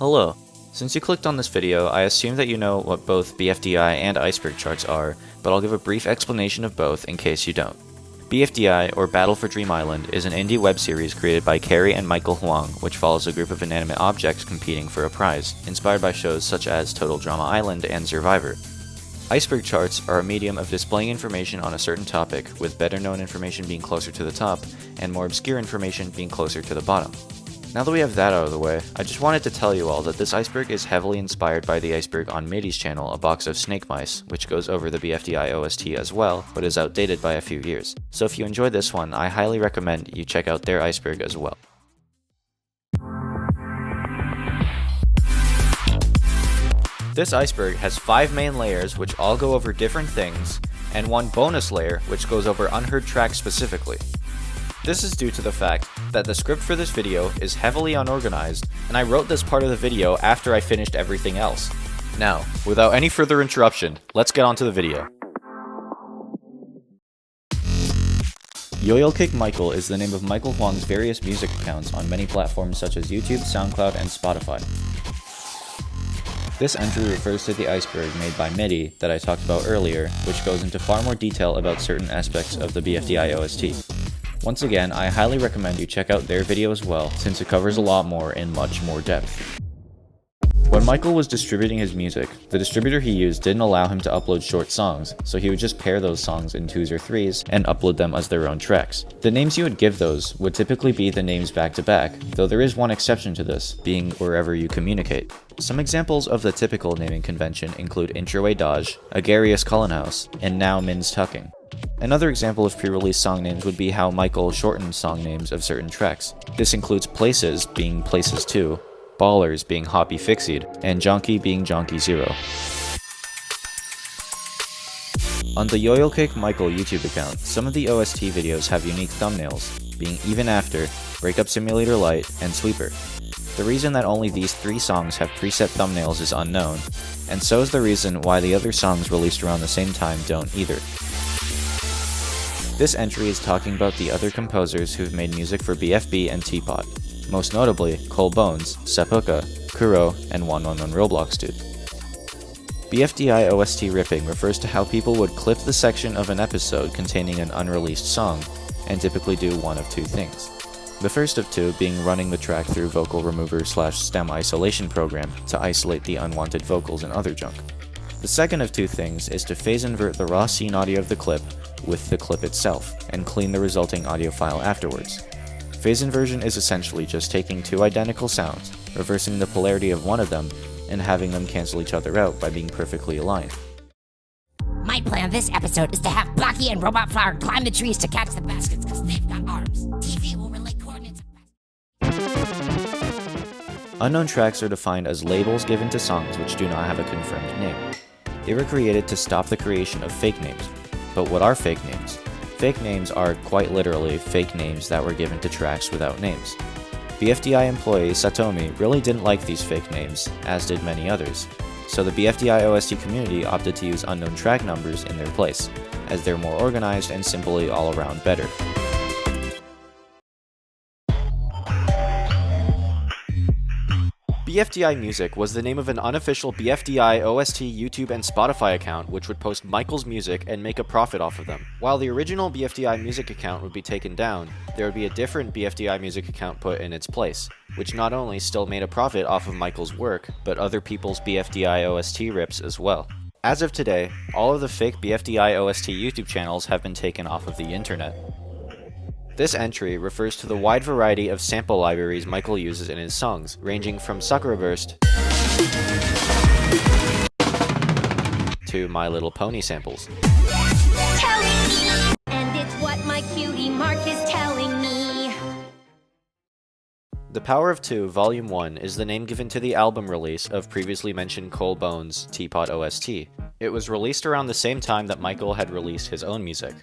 Hello. Since you clicked on this video, I assume that you know what both BFDI and Iceberg charts are, but I'll give a brief explanation of both in case you don't. BFDI, or Battle for Dream Island, is an indie web series created by Carrie and Michael Huang, which follows a group of inanimate objects competing for a prize, inspired by shows such as Total Drama Island and Survivor. Iceberg charts are a medium of displaying information on a certain topic, with better known information being closer to the top, and more obscure information being closer to the bottom. Now that we have that out of the way, I just wanted to tell you all that this iceberg is heavily inspired by the iceberg on Midi's channel, A Box of Snake Mice, which goes over the BFDI OST as well, but is outdated by a few years. So if you enjoyed this one, I highly recommend you check out their iceberg as well. This iceberg has 5 main layers which all go over different things, and 1 bonus layer which goes over Unheard tracks specifically. This is due to the fact that the script for this video is heavily unorganized, and I wrote this part of the video after I finished everything else. Now, without any further interruption, let's get on to the video. Yo-Yo Kick Michael is the name of Michael Huang's various music accounts on many platforms such as YouTube, SoundCloud, and Spotify. This entry refers to the iceberg made by Midi that I talked about earlier, which goes into far more detail about certain aspects of the BFDI OST. Once again, I highly recommend you check out their video as well, since it covers a lot more in much more depth. When Michael was distributing his music, the distributor he used didn't allow him to upload short songs, so he would just pair those songs in 2s or 3s and upload them as their own tracks. The names you would give those would typically be the names back to back, though there is one exception to this, being Wherever You Communicate. Some examples of the typical naming convention include Introay Dodge, Agarius Cullenhouse, and Now Min's Tucking. Another example of pre-release song names would be how Michael shortened song names of certain tracks. This includes Places being Places 2, Ballers being Hoppy Fixied, and Jonkie being Jonkie 0. On the Yo-Yo Kick Michael YouTube account, some of the OST videos have unique thumbnails, being Even After, Breakup Simulator Lite, and Sweeper. The reason that only these 3 songs have preset thumbnails is unknown, and so is the reason why the other songs released around the same time don't either. This entry is talking about the other composers who've made music for BFB and Teapot, most notably Cole Bones, Seppuka, Kuro, and 111 Roblox Dude. BFDI OST ripping refers to how people would clip the section of an episode containing an unreleased song, and typically do one of 2 things. The first of 2 being running the track through vocal remover/stem isolation program to isolate the unwanted vocals and other junk. The second of 2 things is to phase invert the raw scene audio of the clip with the clip itself, and clean the resulting audio file afterwards. Phase inversion is essentially just taking 2 identical sounds, reversing the polarity of one of them, and having them cancel each other out by being perfectly aligned. My plan this episode is to have Blocky and Robot Flower climb the trees to catch the baskets because they've got arms. TV will relay coordinates. Unknown tracks are defined as labels given to songs which do not have a confirmed name. They were created to stop the creation of fake names. But what are fake names? Fake names are quite literally fake names that were given to tracks without names. BFDI employee Satomi really didn't like these fake names, as did many others, so the BFDI OST community opted to use unknown track numbers in their place, as they're more organized and simply all around better. BFDI Music was the name of an unofficial BFDI OST YouTube and Spotify account which would post Michael's music and make a profit off of them. While the original BFDI Music account would be taken down, there would be a different BFDI Music account put in its place, which not only still made a profit off of Michael's work, but other people's BFDI OST rips as well. As of today, all of the fake BFDI OST YouTube channels have been taken off of the internet. This entry refers to the wide variety of sample libraries Michael uses in his songs, ranging from Sakura Burst to My Little Pony samples. Telling me, and it's what my cutie Mark is telling me. The Power of 2 Volume 1 is the name given to the album release of previously mentioned Cole Bones' Teapot OST. It was released around the same time that Michael had released his own music.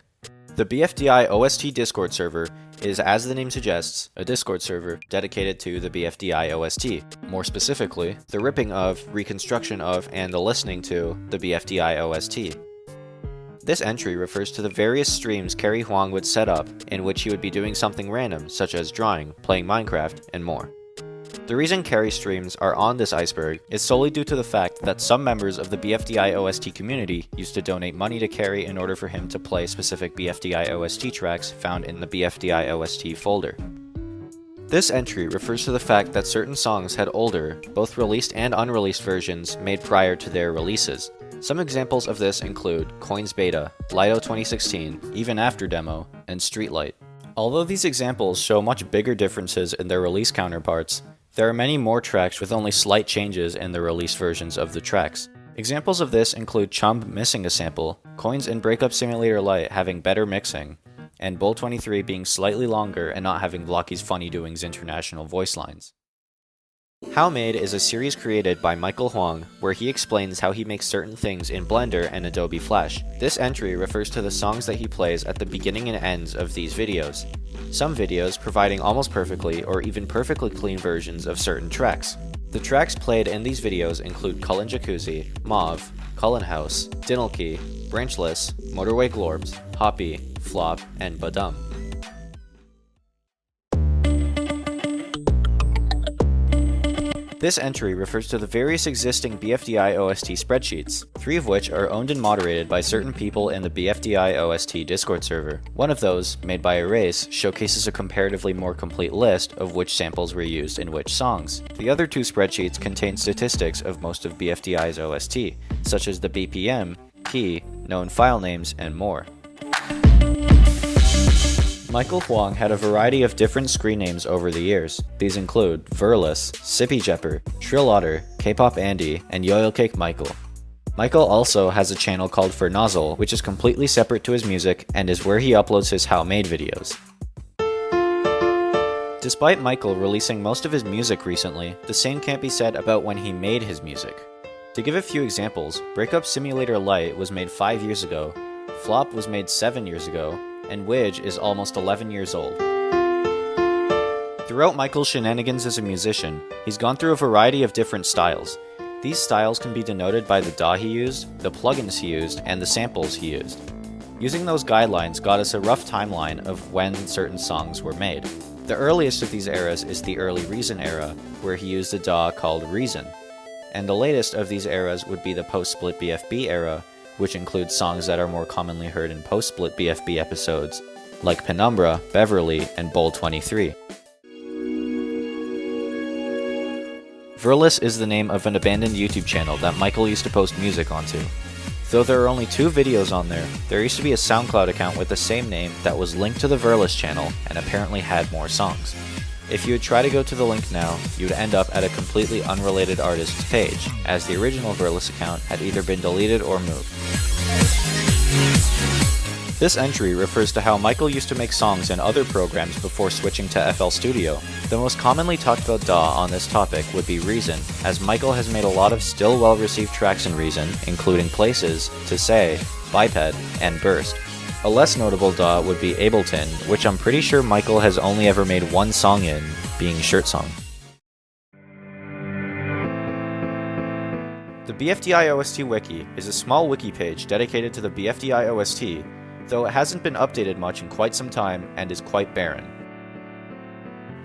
The BFDI OST Discord server is, as the name suggests, a Discord server dedicated to the BFDI OST. More specifically, the ripping of, reconstruction of, and the listening to the BFDI OST. This entry refers to the various streams Carrie Huang would set up in which he would be doing something random, such as drawing, playing Minecraft, and more. The reason carry streams are on this Iceberg is solely due to the fact that some members of the BFDI OST community used to donate money to Carry in order for him to play specific BFDI OST tracks found in the BFDI OST folder. This entry refers to the fact that certain songs had older, both released and unreleased versions made prior to their releases. Some examples of this include Coins Beta, Lido 2016, Even After Demo, and Streetlight. Although these examples show much bigger differences in their release counterparts, there are many more tracks with only slight changes in the released versions of the tracks. Examples of this include Chumb missing a sample, Coins and Breakup Simulator Lite having better mixing, and Bull 23 being slightly longer and not having Blocky's Funny Doings international voice lines. How Made is a series created by Michael Huang where he explains how he makes certain things in Blender and Adobe Flash. This entry refers to the songs that he plays at the beginning and ends of these videos. Some videos providing almost perfectly or even perfectly clean versions of certain tracks. The tracks played in these videos include Cullen Jacuzzi, Mauve, Cullen House, Dinlkie, Branchless, Motorway Glorbs, Hoppy, Flop, and Badum. This entry refers to the various existing BFDI OST spreadsheets, 3 of which are owned and moderated by certain people in the BFDI OST Discord server. One of those, made by Erase, showcases a comparatively more complete list of which samples were used in which songs. The other 2 spreadsheets contain statistics of most of BFDI's OST, such as the BPM, key, known file names, and more. Michael Huang had a variety of different screen names over the years. These include Verlis, Sippy Jepper, Trill Otter, K-Pop Andy, and Yoyo Cake Michael. Michael also has a channel called For Nozzle, which is completely separate to his music and is where he uploads his How Made videos. Despite Michael releasing most of his music recently, the same can't be said about when he made his music. To give a few examples, Breakup Simulator Lite was made 5 years ago, Flop was made 7 years ago, and Widge is almost 11 years old. Throughout Michael's shenanigans as a musician, he's gone through a variety of different styles. These styles can be denoted by the DAW he used, the plugins he used, and the samples he used. Using those guidelines got us a rough timeline of when certain songs were made. The earliest of these eras is the early Reason era, where he used a DAW called Reason. And the latest of these eras would be the post-split BFB era, which includes songs that are more commonly heard in post-split BFB episodes, like Penumbra, Beverly, and Bull 23. Verlis is the name of an abandoned YouTube channel that Michael used to post music onto. Though there are only 2 videos on there used to be a SoundCloud account with the same name that was linked to the Verlis channel and apparently had more songs. If you would try to go to the link now, you would end up at a completely unrelated artist's page, as the original Verlis account had either been deleted or moved. This entry refers to how Michael used to make songs in other programs before switching to FL Studio. The most commonly talked about DAW on this topic would be Reason, as Michael has made a lot of still well-received tracks in Reason, including Places, To Say, Biped, and Burst. A less notable DAW would be Ableton, which I'm pretty sure Michael has only ever made 1 song in, being Shirt Song. The BFDI OST Wiki is a small wiki page dedicated to the BFDI OST, though it hasn't been updated much in quite some time and is quite barren.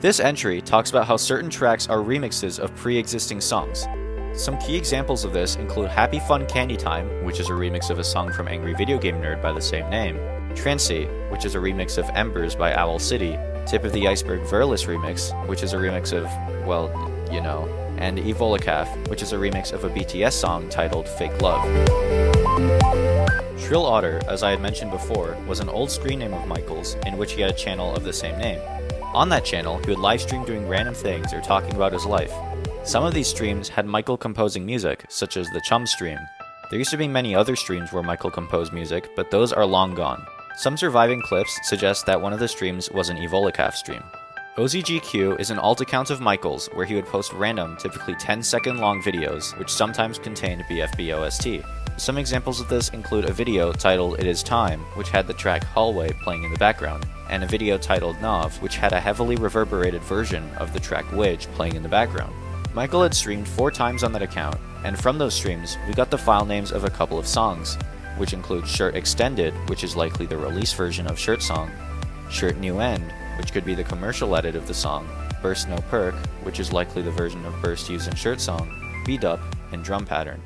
This entry talks about how certain tracks are remixes of pre-existing songs. Some key examples of this include Happy Fun Candy Time, which is a remix of a song from Angry Video Game Nerd by the same name, Trancy, which is a remix of Embers by Owl City, Tip of the Iceberg Verlis remix, which is a remix of, well, you know, and Evolicaf, which is a remix of a BTS song titled Fake Love. Trill Otter, as I had mentioned before, was an old screen name of Michael's in which he had a channel of the same name. On that channel, he would livestream doing random things or talking about his life. Some of these streams had Michael composing music, such as the Chum stream. There used to be many other streams where Michael composed music, but those are long gone. Some surviving clips suggest that one of the streams was an Evolicaf stream. OZGQ is an alt account of Michael's where he would post random, typically 10-second long videos, which sometimes contained BFB OST. Some examples of this include a video titled It Is Time, which had the track Hallway playing in the background, and a video titled Nov, which had a heavily reverberated version of the track Widge playing in the background. Michael had streamed 4 times on that account, and from those streams, we got the file names of a couple of songs, which include Shirt Extended, which is likely the release version of Shirt Song, Shirt New End, which could be the commercial edit of the song, Burst No Perk, which is likely the version of Burst used in Shirt Song, beat-up, and drum pattern.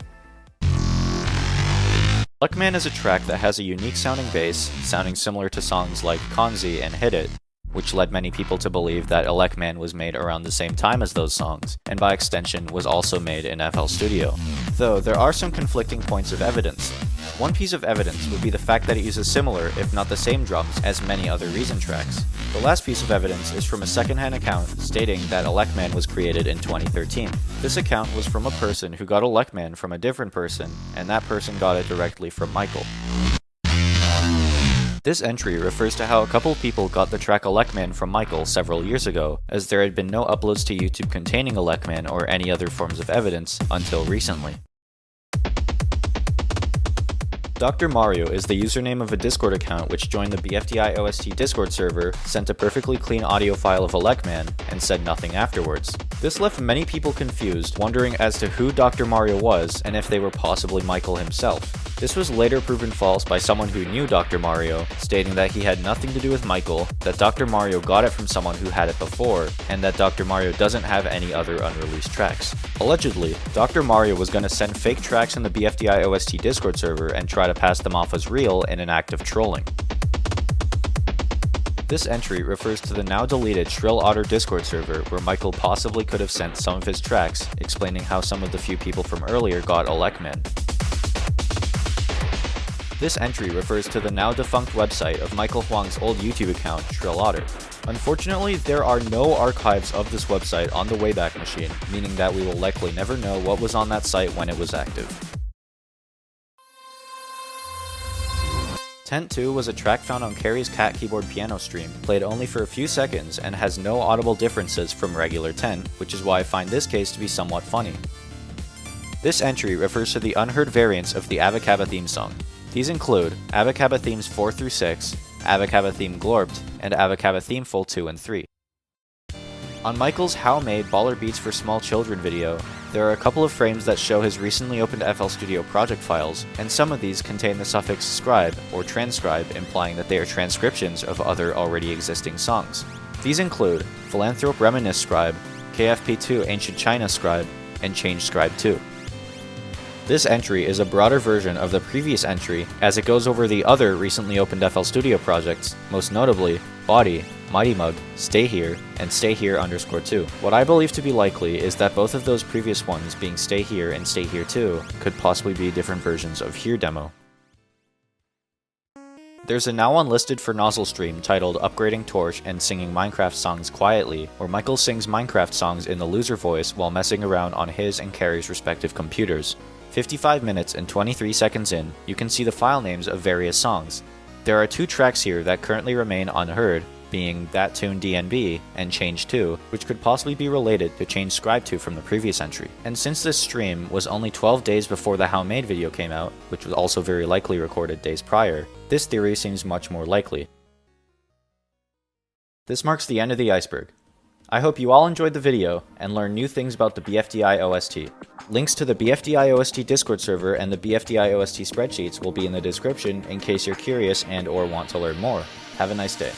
Elecman is a track that has a unique sounding bass, sounding similar to songs like Consy and Hit It, which led many people to believe that Elecman was made around the same time as those songs, and by extension was also made in FL Studio. Though there are some conflicting points of evidence. One piece of evidence would be the fact that it uses similar, if not the same drums, as many other Reason tracks. The last piece of evidence is from a secondhand account stating that Elecman was created in 2013. This account was from a person who got Elecman from a different person, and that person got it directly from Michael. This entry refers to how a couple people got the track Elecman from Michael several years ago, as there had been no uploads to YouTube containing Elecman or any other forms of evidence until recently. Dr. Mario is the username of a Discord account which joined the BFDI OST Discord server, sent a perfectly clean audio file of Elecman, and said nothing afterwards. This left many people confused, wondering as to who Dr. Mario was and if they were possibly Michael himself. This was later proven false by someone who knew Dr. Mario, stating that he had nothing to do with Michael, that Dr. Mario got it from someone who had it before, and that Dr. Mario doesn't have any other unreleased tracks. Allegedly, Dr. Mario was going to send fake tracks in the BFDI OST Discord server and try to pass them off as real in an act of trolling. This entry refers to the now deleted Shrill Otter Discord server where Michael possibly could have sent some of his tracks, explaining how some of the few people from earlier got Elecman. This entry refers to the now defunct website of Michael Huang's old YouTube account, Shrill Otter. Unfortunately, there are no archives of this website on the Wayback Machine, meaning that we will likely never know what was on that site when it was active. Tent 2 was a track found on Carrie's Cat Keyboard Piano stream, played only for a few seconds and has no audible differences from regular Tent, which is why I find this case to be somewhat funny. This entry refers to the Unheard variants of the Abacaba theme song. These include Abacaba themes 4 through 6, Abacaba theme Glorped, and Abacaba theme full 2 and 3. On Michael's How Made Baller Beats for Small Children video, there are a couple of frames that show his recently opened FL Studio project files, and some of these contain the suffix scribe or transcribe, implying that they are transcriptions of other already existing songs. These include Philanthrope Reminisce Scribe, KFP2 Ancient China Scribe, and Change Scribe 2. This entry is a broader version of the previous entry as it goes over the other recently opened FL Studio projects, most notably Body, Mighty Mug, Stay Here, and Stay Here _2. What I believe to be likely is that both of those previous ones, being Stay Here and Stay Here 2, could possibly be different versions of Here demo. There's a now unlisted for Nozzle stream titled Upgrading Torch and Singing Minecraft Songs Quietly, where Michael sings Minecraft songs in the loser voice while messing around on his and Carrie's respective computers. 55 minutes and 23 seconds in, you can see the file names of various songs. There are 2 tracks here that currently remain unheard, being That Tune DNB and Change 2, which could possibly be related to Change Scribe 2 from the previous entry. And since this stream was only 12 days before the How Made video came out, which was also very likely recorded days prior, this theory seems much more likely. This marks the end of the Iceberg. I hope you all enjoyed the video and learned new things about the BFDI OST. Links to the BFDI OST Discord server and the BFDI OST spreadsheets will be in the description in case you're curious and/or want to learn more. Have a nice day.